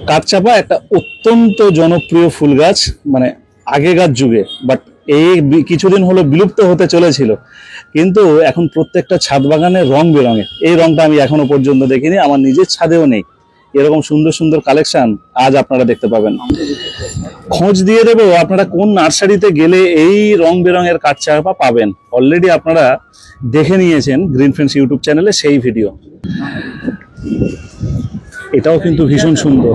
কাঠচাপা একটা অত্যন্ত জনপ্রিয় ফুল গাছ, মানে আগেকার যুগে, বাট এই কিছুদিন হলো বিলুপ্ত হতে চলেছিল, কিন্তু এখন প্রত্যেকটা ছাদ বাগানে রং বেরঙের। এই রংটা আমি এখনো পর্যন্ত দেখিনি, আমার নিজের ছাদেও নেই। এরকম সুন্দর সুন্দর কালেকশন আজ আপনারা দেখতে পাবেন। খোঁজ দিয়ে দেবো আপনারা কোন নার্সারিতে গেলে এই রং বেরঙের কাঠচাপা পাবেন। অলরেডি আপনারা দেখে নিয়েছেন গ্রিন ফ্রেন্ডস ইউটিউব চ্যানেলে সেই ভিডিও। এটাও কিন্তু ভীষণ সুন্দর,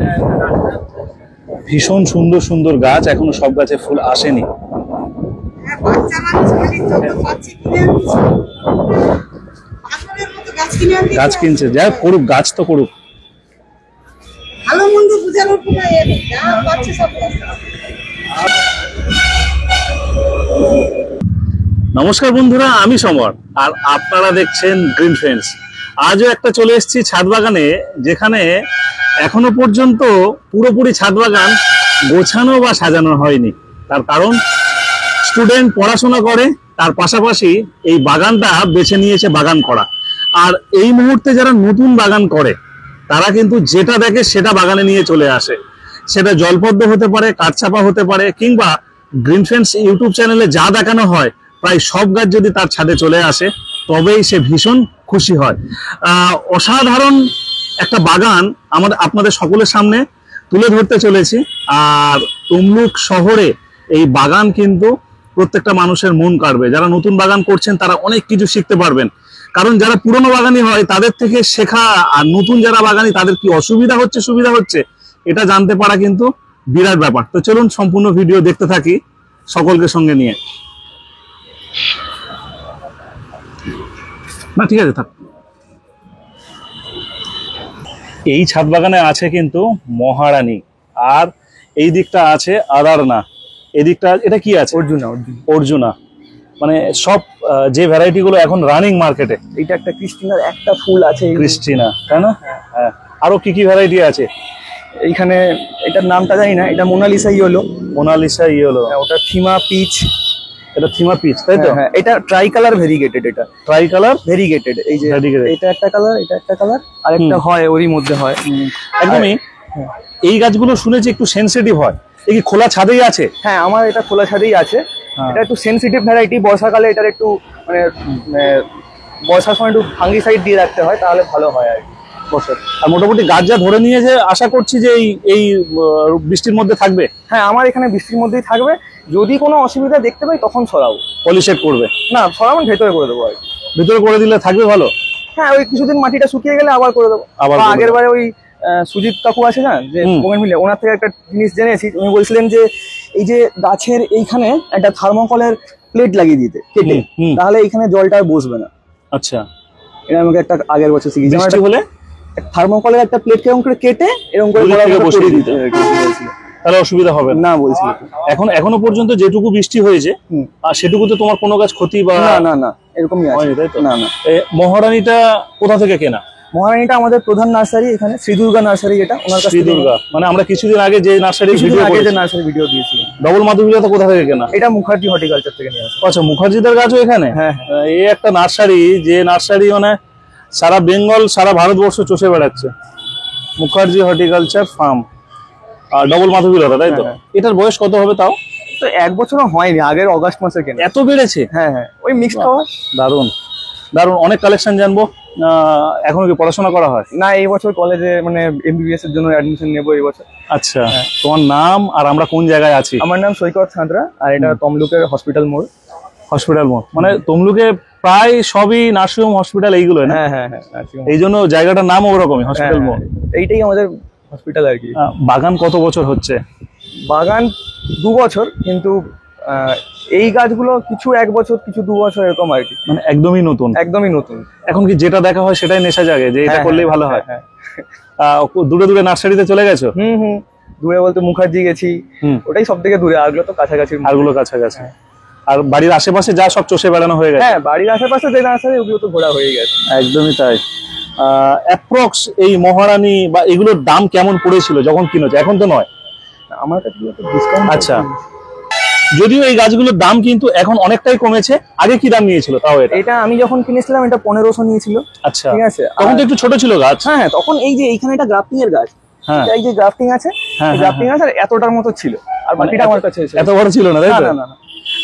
ভীষণ সুন্দর সুন্দর গাছ। এখনো সব গাছে ফুল আসেনি। গাছ কিনছে, যাই করুক, গাছ তো করুক। নমস্কার বন্ধুরা, আমি সমর আর আপনারা দেখছেন গ্রিন ফ্রেন্ডস। আজও একটা চলে এসেছি ছাদ বাগানে, যেখানে এখনো পর্যন্ত পুরোপুরি ছাদ বাগান গোছানো বা সাজানো হয়নি। তার কারণ স্টুডেন্ট পড়াশোনা করে, তার পাশাপাশি এই বাগানটা বেছে নিয়েছে বাগান করা। আর এই মুহূর্তে যারা নতুন বাগান করে তারা কিন্তু যেটা দেখে সেটা বাগানে নিয়ে চলে আসে। সেটা জলপদ্ম হতে পারে, কাঠচাপা হতে পারে, কিংবা গ্রিন ফ্রেন্ডস ইউটিউব চ্যানেলে যা দেখানো হয় প্রায় সব গাছ যদি তার ছাদে চলে আসে তবেই সে ভীষণ খুশি হয়। অসাধারণ একটা বাগান আপনাদের সকলের সামনে তুলে ধরতে চলেছি। আর তমলুক শহরে এই বাগান কিন্তু প্রত্যেকটা মানুষের মন কাড়বে। যারা নতুন বাগান করছেন তারা অনেক কিছু শিখতে পারবেন, কারণ যারা পুরনো বাগানি হয় তাদের থেকে শেখা, আর নতুন যারা বাগানি তাদের কি অসুবিধা হচ্ছে সুবিধা হচ্ছে এটা জানতে পারা কিন্তু বিরাট ব্যাপার। তো চলুন সম্পূর্ণ ভিডিও দেখতে থাকি সকলকে সঙ্গে নিয়ে। না ঠিক আছে থাক। এই ছাদ বাগানে আছে কিন্তু মহারানী, আর এই দিকটা আছে আদারনা, এই দিকটা এটা কি আছে অর্জুনা। অর্জুনা মানে সব যে ভ্যারাইটি গুলো এখন রানিং মার্কেটে। এটা একটা ক্রিস্টিনার একটা ফুল আছে, ক্রিস্টিনা, তাই না? হ্যাঁ। আরো কি কি ভ্যারাইটি আছে এইখানে? এটার নামটা জানি না। এটা মোনালিসা ইয়েলো। মোনালিসা ইয়েলো, ওটা থিমা পিচ। এটা থিমা পিচ, তাই তো? হ্যাঁ, এটা ট্রাই কালার ভেরিগেটেড। এটা ট্রাই কালার ভেরিগেটেড। এই যে এটা একটা কালার, এটা একটা কালার, আর একটা হয় ওরই মধ্যে হয় একদমই। এই গাছগুলো শুনেছি একটু সেনসিটিভ হয়। এই কি খোলা ছাদেই আছে? হ্যাঁ, আমার এটা খোলা ছাদেই আছে। এটা একটু সেনসিটিভ ভ্যারাইটি। বর্ষাকালে এটার একটু মানে বর্ষার সময় একটু ফাঙ্গিসাইড দিয়ে রাখতে হয়, তাহলে ভালো হয় আর কি। আর মোটামুটি গাছ যা ধরে নিয়েছে, আশা করছি যে এই বৃষ্টির মধ্যে থাকবে। হ্যাঁ, আমার এখানে বৃষ্টির মধ্যেই থাকবে। যদি কোনো অসুবিধা দেখতে পাই তখন সরাবো। পলিশেড করবে না, সরাবো ভেতরে করে দেবো আর কি। ভেতরে করে দিলে থাকবে ভালো। হ্যাঁ, ওই কিছুদিন মাটিটা শুকিয়ে গেলে আবার করে দেবো। আবার আগের বারে ওই সুজিত কাকু আছে না, যে বোগেন মিলে, ওনার থেকে একটা জিনিস জেনেছি। উনি বলছিলেন যে এই যে গাছের এইখানে একটা থার্মোকলের প্লেট লাগিয়ে দিতে কেটে, তাহলে এইখানে জলটা আর বসবে না। আচ্ছা, এটা আমাকে একটা আগের বছর শিখেছি। বলে থার্মোকলের একটা প্লেট এরকম করে কেটে এরকম করে বসিয়ে দিতে, তাহলে অসুবিধা হবে না বলছিল। এখনো পর্যন্ত যেটুকু বৃষ্টি হয়েছে আর সেটুকুতে তোমার কোনো গাছ ক্ষতি বা না না এরকমই আছে, তাই তো? না না। মহারানীটা কোথা থেকে কেনা? মহারানীটা আমাদের প্রধান নার্সারি এখানে, শ্রীদুর্গা নার্সারি। এটা ওনার কাছে। শ্রীদুর্গা মানে আমরা কিছুদিন আগে যে নার্সারি ভিডিও দিয়েছিলাম, ডবল মাধবীলতা কোথা থেকে কেনা? এটা মুখার্জি হর্টিকালচার থেকে নিয়ে আসা। আচ্ছা, মুখার্জিদের গাছও এখানে? হ্যাঁ। এই একটা নার্সারি, যে নার্সারি মানে সারা বেঙ্গল সারা ভারতবর্ষ চষে বেড়াচ্ছে, মুখার্জি হর্টিকালচার ফার্ম। আর ডবল মাধবীলতা, তাই তো? এটার বয়স কত হবে তাও? তো 1 বছরও হয়নি, আগের অগাস্ট মাসে কেনা। এত বেড়েছে? হ্যাঁ, ওই মিক্সড খাওয়া। দারুণ দারুণ, অনেক কালেকশন জানবো। এখনো কি পড়াশোনা করা হয়? না, এই বছর কলেজে মানে MBBS এর জন্য অ্যাডমিশন নেবো এই বছর। আচ্ছা, তোমার নাম আর আমরা কোন জায়গায় আছি? আমার নাম সৈকত সাঁতরা, আর এটা তমলুকের হসপিটাল মোড়। হসপিটাল মোড় মানে তমলুকে প্রায় সবই নার্সিংহোম হসপিটাল এইগুলো না? হ্যাঁ, এই জন্য জায়গাটার নাম ওরকমই, হসপিটাল মোড়। এইটাই আমাদের হসপিটাল আর কি। বাগান কত বছর হচ্ছে? বাগান 2 বছর, কিন্তু এই গাছগুলো কিছু 1 বছর, কিছু 2 বছর, এরকম আর কি। মানে একদমই নতুন। এখন কি যেটা দেখা হয় সেটাই নেশা জাগে, যে এটা করলেই ভালো হয়। দূরে দূরে নার্সারিতে চলে গেছো? দূরে বলতে মুখার্জি গেছি, ওটাই সব থেকে দূরে। আরগুলো তো কাছাকাছি। আর বাড়ির আশেপাশে যা সব চষে বেড়ানো হয়ে গেছে? হ্যাঁ, বাড়ির আশেপাশে যে নার্সারি ওগুলো তো ঘোরা হয়ে গেছে। একদমই তাই। অ্যাপ্রক্স এই মহারানী বা এগুলোর দাম কেমন পড়েছিল যখন কিনেছো? এখন তো নয়, আমার কাছে ডিসকাউন্ট। আচ্ছা, যদিও এই গাছগুলোর দাম কিন্তু এখন অনেকটাই কমেছে। আগে কি দাম নিয়েছিল তাও? এটা আমি যখন কিনেছিলাম এটা 1500 নিয়েছিল। আচ্ছা, ঠিক আছে, তখন তো একটু ছোট ছিল গাছ। হ্যাঁ, তখন এই যে এইখানে এটা গ্রাফটিং এর গাছ, হ্যাঁ। এই যে গ্রাফটিং আছে, হ্যাঁ, গ্রাফটিং আছে আর এতটার মতো ছিল, আর বাকিটা আমার কাছে এসে এত বড় ছিল না, তাই না তো? না না না।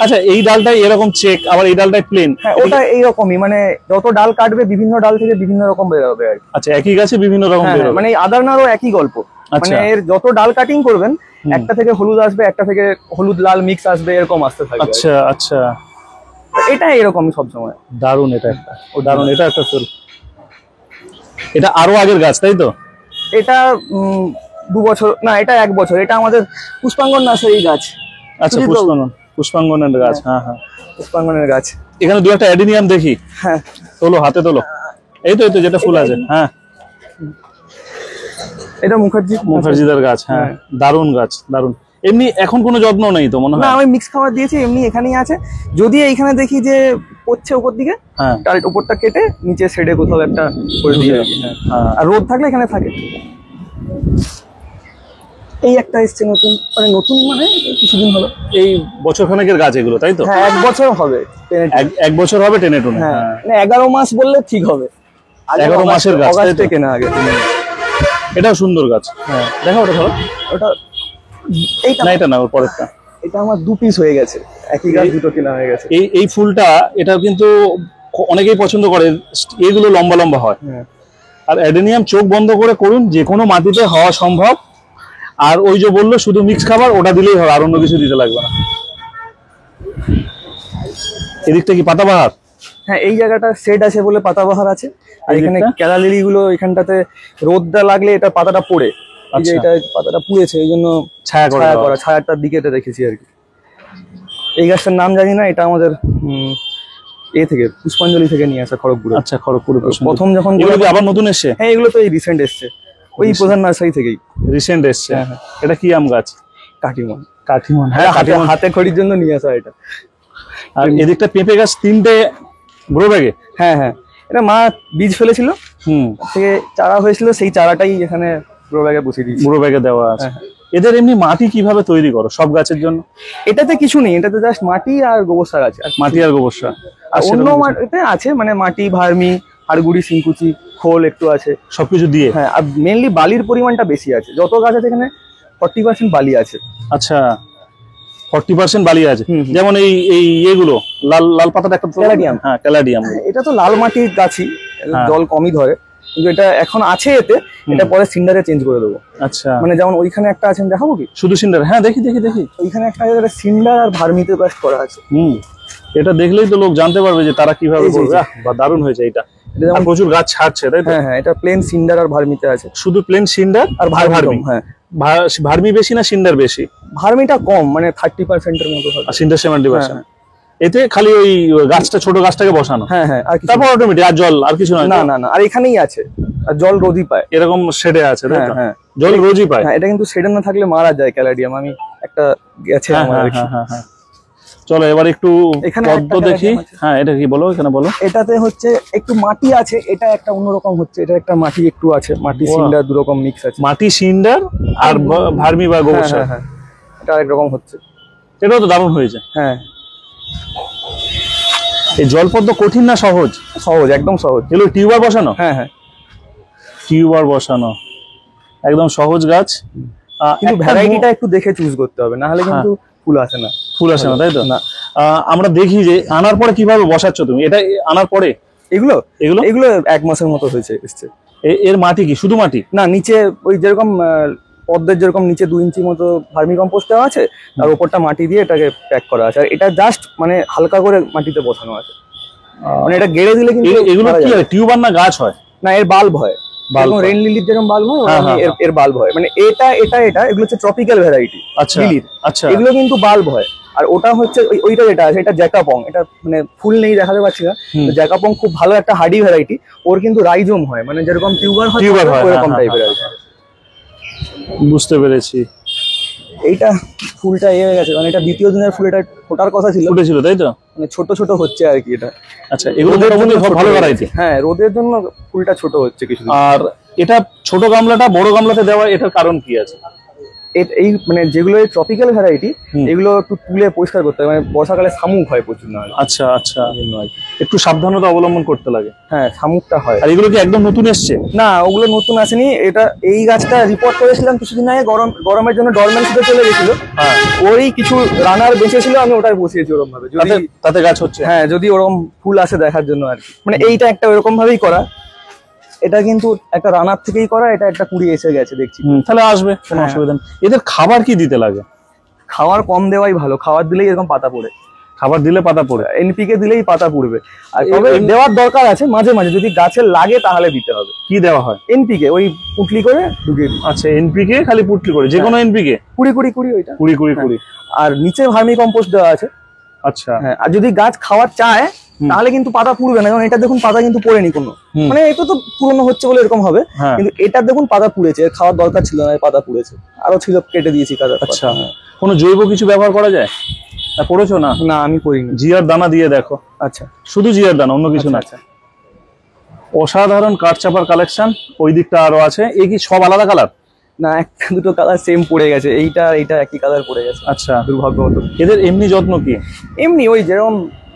আচ্ছা, এই ডালটাই এরকম চেক, আবার এই ডালটাই প্লেন? হ্যাঁ, ওটা এইরকমই, মানে যত ডাল কাটবে বিভিন্ন ডাল থেকে বিভিন্ন রকম বেরোবে আর কি। আচ্ছা, একই গাছে বিভিন্ন রকম হ্যাঁ, বেরোবে। মানে আদারনারও একই গল্প, আচ্ছা। মানে এর যত ডাল কাটিং করবেন একটা থেকে হলুদ আসবে, একটা থেকে হলুদ লাল মিক্স আসবে, এরকম আসতে থাকবে। আচ্ছা আচ্ছা, এটা এরকমই সবসময়। দারুণ, এটা একটা দারুণ, এটা একটা ফুল। এটা আরো আগের গাছ, তাই তো? এটা 2 বছর না, এটা 1 বছর। এটা আমাদের পুষ্পাঙ্গন নার্সারি গাছ। আচ্ছা, সুজিত বাবু। পুষ্পাঙ্গনের গাছ, হ্যাঁ হ্যাঁ। পুষ্পাঙ্গনের গাছ। এখানে দু একটা অ্যাডিনিয়াম দেখি, হ্যাঁ, তোলো, হাতে তোলো। এই তো যেটা ফুল আছে, হ্যাঁ। এটা মুখার্জিদার গাছ, হ্যাঁ। দারুণ গাছ, দারুণ। এমনি এখন কোনো যত্ন নেই তো মনে না, হয়? আমি মিক্স খাবার দিয়েছি, এমনি এখানেই আছে। যদি এইখানে দেখি যে পড়ছে উপর দিকে, হ্যাঁ। তার উপরটা কেটে নিচে শেডে কোথাও একটা করে দিয়ে রাখি। হ্যাঁ। আর রোদ থাকলে এখানে থাকে। এই একটা এসছে নতুন, মানে নতুন মানে এই কিছুদিন হলো। এই বছর খানেকের গাছ এগুলো, তাই তো? হ্যাঁ, 1 বছর হবে। এক বছর হবে টেনে টুনে। হ্যাঁ, হ্যাঁ। মানে 11 মাস বললে ঠিক হবে। 11 মাসের গাছ, তাই তো? অগাস্টে কেনা আগে। এটাও সুন্দর গাছ। হ্যাঁ, দেখো ওটা, ধরো। ওটা এইটা না, এটা না, ওর পরেরটা। এটা আমার 2 পিস হয়ে গেছে, একই গাছ দুটো কেনা হয়ে গেছে। এই ফুলটা, এটা কিন্তু অনেকেই পছন্দ করে, এগুলো লম্বা লম্বা হয়। হ্যাঁ। আর অ্যাডেনিয়াম চোখ বন্ধ করে করুন, যে কোনো মাটিতে হওয়া সম্ভব। আর ওই যে বললো শুধু মিক্স খাবার, ওটা দিলেই হবে, আর অন্য কিছু দিতে লাগবে না। এদিকটা কি পাতাবাহার? হ্যাঁ, এই জায়গাটা শেড আছে বলে পাতাবাহার আছে। আর এই এখানে দিকটা? কেলা লিলি গুলো, এখানটাতে রোদটা লাগলে এটা পাতাটা পড়ে, এই যে আচ্ছা। এটা পাতাটা পুড়েছে, এই জন্য ছায়া করে দেওয়া করা, ছায়াটার দিকে এটা রেখেছি আর কি। এই গাছটার নাম জানি না, এটা আমাদের থেকে পুষ্পাঞ্জলি থেকে নিয়ে আসা, খড়গপুর। আচ্ছা, খড়গপুরে প্রথম যখন এগুলো কি আবার নতুন এসছে? হ্যাঁ, এগুলো তো এই রিসেন্ট এসছে, ওই প্রধান নার্সারি থেকেই রিসেন্ট এসছে। হ্যাঁ, হ্যাঁ। এটা কি আম গাছ? কাটিমন। কাঠিমন, হ্যাঁ, কাঠিমন। হাতে খড়ির জন্য নিয়ে আসা এটা। আর এদিকটা পেঁপে গাছ 3টে গ্রো ব্যাগে। হ্যাঁ হ্যাঁ, এটা মা বীজ ফেলেছিল, হুম, থেকে চারা হয়েছিল, সেই চারাটাই এখানে গ্রো ব্যাগে বসিয়ে দিয়েছি। গ্রো ব্যাগে দেওয়া আছে। হ্যাঁ। এদের এমনি মাটি কিভাবে তৈরি করো সব গাছের জন্য? এটাতে কিছু নেই, এটাতে জাস্ট মাটি আর গোবর সার আছে। মাটি আর গোবর সার। আর অন্য মাটিতে আছে, মানে মাটি, ভার্মি, হাড়গুড়ি, সিংকুচি, খোল একটু আছে, সবকিছু দিয়ে? হ্যাঁ। আর মেনলি বালির পরিমাণটা বেশি আছে, যত গাছ আছে এখানে 40% বালি আছে। আচ্ছা, 40% বালি আছে। হুম, হুম। যেমন এই এগুলো লাল লাল পাতাটা একটা ক্যালাডিয়াম। হ্যাঁ, ক্যালাডিয়াম। এটা তো লাল মাটির গাছই, হ্যাঁ। জল কমই ধরে, কিন্তু এটা এখন আছে এতে, এটা পরে সিন্ডারে চেঞ্জ করে দেবো। আচ্ছা, মানে যেমন ওইখানে একটা আছে, দেখাবো কি? শুধু সিন্ডার? হ্যাঁ, দেখি দেখি দেখি। ওইখানে একটা সিন্ডার আর ভার্মিতে কাজ করা আছে। হুম, এটা দেখলেই তো লোক জানতে পারবে যে তারা কিভাবে এই যে, করবে। বা দারুণ হয়েছে এটা। এটা যেমন আর প্রচুর গাছ ছাড়ছে, তাই তো? হ্যাঁ হ্যাঁ, এটা প্লেন সিন্ডার আর ভার্মিতে আছে, শুধু প্লেন সিন্ডার আর ভার্মি। হ্যাঁ, ভার্মি বেশি না সিন্ডার বেশি? ভার্মিটা কম, মানে 30% মতো হবে। আর সিন্ডার 70%। হ্যাঁ। এতে খালি ওই গাছটা, ছোট গাছটাকে বসানো। হ্যাঁ হ্যাঁ, আর কিছু তারপর অটোমেটিক, আর জল আর কিছু নয়? না না না, আর এখানেই আছে, আর জল রোজই পায়। এরকম শেডে আছে, তাই হ্যাঁ তো? হ্যাঁ, জল রোজই পায়। হ্যাঁ, এটা কিন্তু শেডে না থাকলে মারা যায় ক্যালাডিয়াম। আমি একটা গেছে হ্যাঁ আমার হ্যাঁ দেখি। হ্যাঁ হ্যাঁ। চলো এবার একটু এখানে পদ্ম একটা দেখি। caladium আছে। হ্যাঁ, এটা কি বলো, এখানে বলো। এটাতে হচ্ছে একটু মাটি আছে, এটা একটা অন্যরকম হচ্ছে, এটা একটা মাটি একটু আছে, মাটি বাহ। সিন্ডার দুরকম মিক্স আছে। মাটি সিন্ডার আর ভার্মি বা গোবর হ্যাঁ সার। হ্যাঁ হ্যাঁ, এটা আরেক রকম হচ্ছে। এটাও তো দারুণ হয়েছে। হ্যাঁ, এই জলপদ্ম কঠিন না সহজ? সহজ, একদম সহজ। এগুলো টিউবার বসানো? হ্যাঁ হ্যাঁ, টিউবার বসানো, একদম সহজ গাছ। কিন্তু একটা ভ্যারাইটিটা একটু দেখে চুজ করতে হবে, না হলে কিন্তু ফুল আসে না। ফুল আসে না, তাই তো? না। আমরা দেখি যে আনার পরে কিভাবে বসাচ্ছ তুমি, এটা আনার পরে? এগুলো এগুলো এগুলো 1 মাসের মতো হয়েছে এসছে। এর মাটি কি শুধু মাটি? না, নিচে ওই যেরকম পদ্মের যেরকম নিচে 2 ইঞ্চি মতো ভার্মি কম্পোস্ট দেওয়া আছে, আর ওপরটা মাটি দিয়ে এটাকে প্যাক করা আছে। আর এটা জাস্ট মানে হালকা করে মাটিতে বসানো আছে, মানে এটা গেড়ে দিলে কিন্তু এগুলো মারা কি যাবে। হয়, টিউবার না গাছ হয়? না, এর বাল্ব হয়, Bulb হয়। রেন লিলির যেরকম বাল্ব হয়, হ্যাঁ, ওরকম হ্যাঁ, এর বাল্ব হয়। মানে এটা এটা এটা এগুলো হচ্ছে ট্রপিক্যাল ভ্যারাইটি আচ্ছা লিলির। আচ্ছা। এগুলো কিন্তু বাল্ব হয়। আর ওটা হচ্ছে ওইটা যেটা আছে, এটা জ্যাকাপং। এটা মানে ফুল নেই, দেখাতে পাচ্ছি না। জ্যাকাপং খুব ভালো একটা হার্ডি ভ্যারাইটি। ওর কিন্তু রাইজোম হয়, মানে যেরকম টিউবার হয় ওরকম টাইপের আর কি। বুঝতে পেরেছি। এইটা ফুলটা হয়ে গেছে, মানে এটা দ্বিতীয় দিনের ফুল, এটা ফোটার কথা ছিল, ফুটেছিল, তাই তো? মানে ছোট ছোট হচ্ছে আর কি এটা। আচ্ছা, এগুলো মোটামুটি ভালো ভ্যারাইটি। হ্যাঁ, রোদের জন্য ফুলটা ছোট হচ্ছে কিছু। আর এটা ছোট গামলাটা বড় গামলাতে দেওয়া, এটার কারণ কি আছে? এই মানে যেগুলো ট্রপিক্যাল ভ্যারাইটি এগুলো একটু তুলে পরিষ্কার করতে হয়, মানে বর্ষাকালে শামুক হয় প্রচুর, না হলে আচ্ছা আচ্ছা, একটু সাবধানতা অবলম্বন করতে লাগে। হ্যাঁ শামুকটা হয়। আর এগুলো কি একদম নতুন এসছে? না ওগুলো নতুন আসেনি, এটা এই গাছটা রিপোর্ট করেছিলাম কিছুদিন আগে, গরমের জন্য ডরমেন্সিতে চলে গেছিল। হ্যাঁ, ওই কিছু রানার বেঁচে ছিল, আমি ওটাই বসিয়েছি ওরকম ভাবে, যদি তাতে গাছ হচ্ছে। হ্যাঁ যদি ওরকম ফুল আসে দেখার জন্য আর কি। মানে এইটা একটা ওরকম ভাবেই করা, এটা কিন্তু একটা রানার থেকেই করা, এটা একটা কুড়ি এসে গেছে দেখছি। তাহলে আসবে, কোনো হ্যাঁ। অসুবিধা নেই। এদের খাবার কি দিতে লাগে? খাবার কম দেওয়াই ভালো, খাবার দিলেই এরকম পাতা পড়ে, খাবার দিলে পাতা পড়ে, এনপিকে দিলেই পাতা পড়বে। আর তবে দেওয়ার দরকার আছে মাঝে মাঝে, যদি গাছের লাগে তাহলে দিতে হবে। কি দেওয়া হয়? এনপিকে ওই পুটলি করে ঢুকিয়ে দিই। আচ্ছা, এনপিকে খালি পুটলি করে, যে কোনো এনপিকে? কুড়ি ওইটা 20 আর নিচে ভার্মি কম্পোস্ট দেওয়া আছে। আচ্ছা, হ্যাঁ, আর যদি গাছ খাওয়ার চায় তাহলে কিন্তু পাতা পুড়বে না, কারণ এটা দেখুন পাতা কিন্তু পড়েনি কোনো, মানে এটা তো পুরনো হচ্ছে বলে এরকম হবে, কিন্তু এটা দেখুন পাতা পুড়েছে, এর খাওয়ার দরকার ছিল না, পাতা পুড়েছে, আরো ছিল কেটে দিয়েছি কাজা। আচ্ছা, কোনো জৈব কিছু ব্যবহার করা যায়? না করেছো? না না আমি করিনি। জিয়ার দানা দিয়ে দেখো। আচ্ছা, শুধু জিয়ার দানা, অন্য কিছু না। আচ্ছা অসাধারণ কাঠচাপার কালেকশন। ওই দিকটা আরো আছে। এই কি সব আলাদা কালার? না একটা দুটো কালার সেম পড়ে গেছে, এইটা একই কালার পড়ে গেছে। আচ্ছা, দুর্ভাগ্যবশত। এদের এমনি যত্ন কি? এমনি ওই যেরকম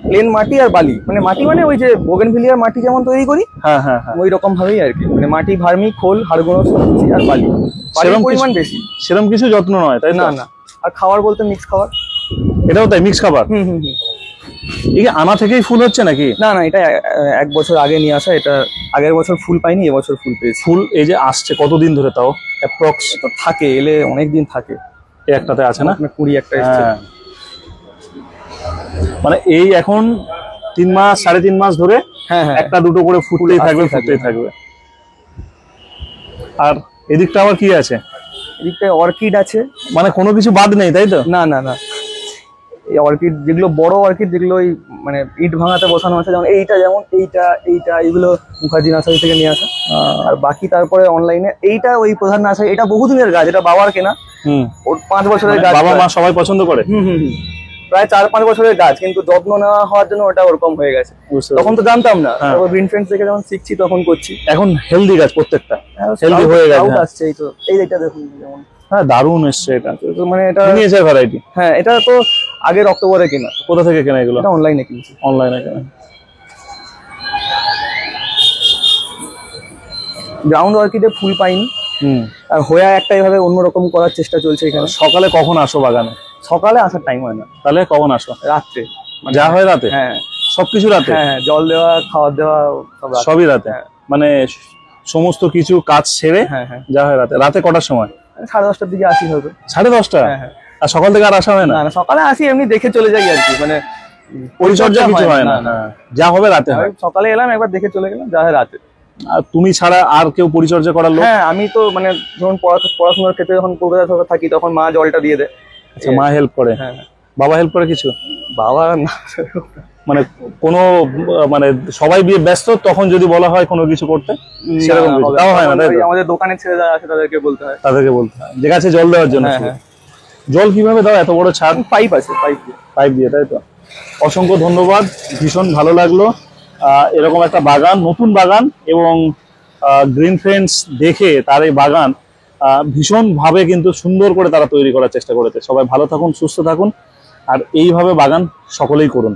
প্লেন মাটি আর বালি, মানে মাটি মানে ওই যে বোগেনভিলিয়ার মাটি যেমন তৈরি করি, হ্যাঁ হ্যাঁ হ্যাঁ, ওই রকম ভাবেই আর কি, মানে মাটি, ভার্মি, খোল, হাড়গুঁড়ো আর বালি, সেরকম পরিমাণ বেশি, সেরকম কিছু যত্ন নয়, তাই না না। আর খাবার বলতে মিক্স খাবার। এটাও তাই, মিক্স খাবার? হুম। এই কি আনা থেকেই ফুল হচ্ছে নাকি? না এটা এক বছর আগে নিয়ে আসা, এটা আগের বছর ফুল পাইনি, এবছর ফুল পেয়েছি। ফুল এই যে আসছে কতদিন ধরে তাও অ্যাপ্রক্স? তো থাকে, এলে অনেক দিন থাকে। এই একটাতে আছে না? 20 এসছে। হ্যাঁ, মানে এই এখন 3 মাস 3.5 মাস ধরে হ্যাঁ একটা দুটো করে ফুটতেই থাকবে। আর এদিকটা আবার কি আছে? এদিকটায় অর্কিড আছে। মানে কোনো কিছু বাদ নেই, তাই তো? না এই অর্কিড যেগুলো বড় অর্কিড, যেগুলো ওই মানে ইট ভাঙাতে বসানো আছে, যেমন এইটা এগুলো মুখার্জি নার্সারি থেকে নিয়ে আসা। আর বাকি তারপরে অনলাইনে এইটা ওই প্রধান নার্সারি, এটা বহুদিনের গাছ, এটা বাবার কেনা। ওর 5 বছরের গাছ, বাবা মা সবাই পছন্দ করে। প্রায় 4-5 বছরের গাছ, কিন্তু যত্ন নেওয়া হওয়ার জন্য ওটা ওরকম হয়ে গেছে। তখন তো জানতাম না, গ্রিন ফ্রেন্ডস থেকে যখন শিখছি তখন করছি। এখন হেলদি গাছ প্রত্যেকটা, হেলদি হয়ে গেছে। আসছে এই তো, এইটা দেখুন যেমন। হ্যাঁ, দারুণ এসছে এটা, মানে এটা মিনিয়েচার ভ্যারাইটি। হ্যাঁ, এটা তো আগের অক্টোবরে কেনা। কোথা থেকে কেনা এগুলো? এটা অনলাইনে কিনছি। অনলাইনে কেনা। গ্রাউন্ড অর্কিডে ফুল পাইনি, আর হোয়া একটা এভাবে অন্যরকম করার চেষ্টা চলছে এখানে। সকালে কখন আসো বাগানে? সকালে আসার টাইম হয় না। তাহলে কখন আসো? রাত্রে, যা হয় রাতে? হ্যাঁ সবকিছু রাতে? হ্যাঁ, জল দেওয়া, খাবার দেওয়া সবই রাতে। মানে সমস্ত কিছু কাজ সেরে যা হয় রাতে। রাতে কটার সময়? 10:30টার দিকে আসি হবে। 10:30? হ্যাঁ। আর সকাল থেকে আর আসা হয় না? না সকালে আসি, এমনি দেখে চলে যাই আর কি, মানে পরিচর্যা কিছু হয় না। যা হবে রাতে হয়। সকালে এলাম, একবার দেখে চলে গেলাম, যা হয় রাতে। আর তুমি ছাড়া আর কেউ পরিচর্যা করার লোক? হ্যাঁ, আমি তো মানে যখন পড়াশোনার ক্ষেত্রে যখন কলকাতা থাকি, তখন মা জলটা দিয়ে দেয়। আচ্ছা, মা হেল্প করে? হ্যাঁ। বাবা হেল্প করে কিছু? বাবা না, মানে কোনো মানে সবাই ব্যস্ত, তখন যদি বলা হয় কোনো কিছু করতে, সেরকম কিছু তাও হয় না, তাই তো? আমাদের দোকানের ছেলে যারা আছে তাদেরকে বলতে হয়, যে গাছে জল দেওয়ার জন্য। জল কিভাবে দাও? এত বড় ছাদ? পাইপ আছে, পাইপ দিয়ে, তাই তো? অসংখ্য ধন্যবাদ, ভীষণ ভালো লাগলো এরকম একটা বাগান, নতুন বাগান, এবং গ্রিন ফ্রেন্ডস দেখে তার এই বাগান ভীষণ ভাবে কিন্তু সুন্দর করে তারা তৈরি করার চেষ্টা করেছে। সবাই ভালো থাকুন, সুস্থ থাকুন, আর এইভাবে বাগান সকলেই করুন।